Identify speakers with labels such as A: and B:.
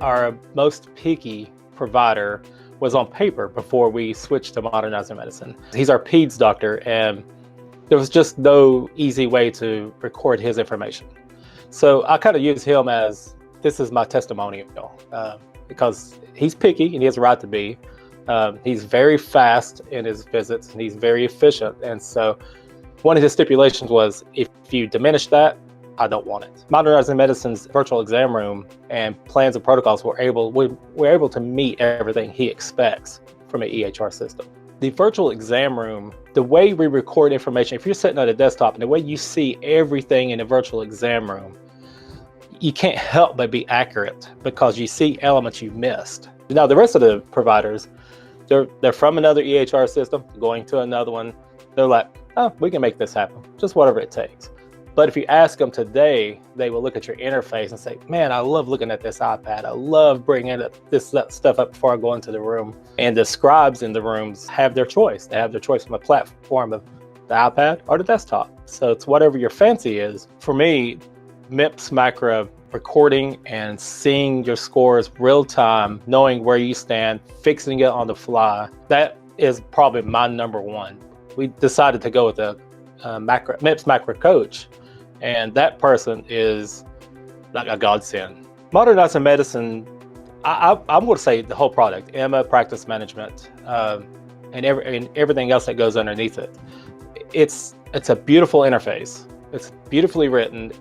A: our most picky provider was on paper before we switched to Modernizing Medicine. He's our peds doctor, and there was just no easy way to record his information. So I kind of use him as, this is my testimonial, because he's picky and he has a right to be. He's very fast in his visits and he's very efficient. And so one of his stipulations was, if you diminish that, I don't want it. Modernizing Medicine's virtual exam room and plans and protocols were able to meet everything he expects from an EHR system. The virtual exam room, the way we record information, if you're sitting at a desktop and the way you see everything in a virtual exam room, you can't help but be accurate because you see elements you missed. Now, the rest of the providers, they're from another EHR system, going to another one. They're like, oh, we can make this happen, just whatever it takes. But if you ask them today, they will look at your interface and say, man, I love looking at this iPad. I love bringing this stuff up before I go into the room. And the scribes in the rooms have their choice. They have their choice from a platform of the iPad or the desktop. So it's whatever your fancy is. For me, MIPS macro recording and seeing your scores real time, knowing where you stand, fixing it on the fly, that is probably my number one. We decided to go with a MIPS macro coach, and that person is like a godsend. Modernizing Medicine, I'm going to say the whole product, EMA, practice management, and everything else that goes underneath it. It's a beautiful interface. It's beautifully written.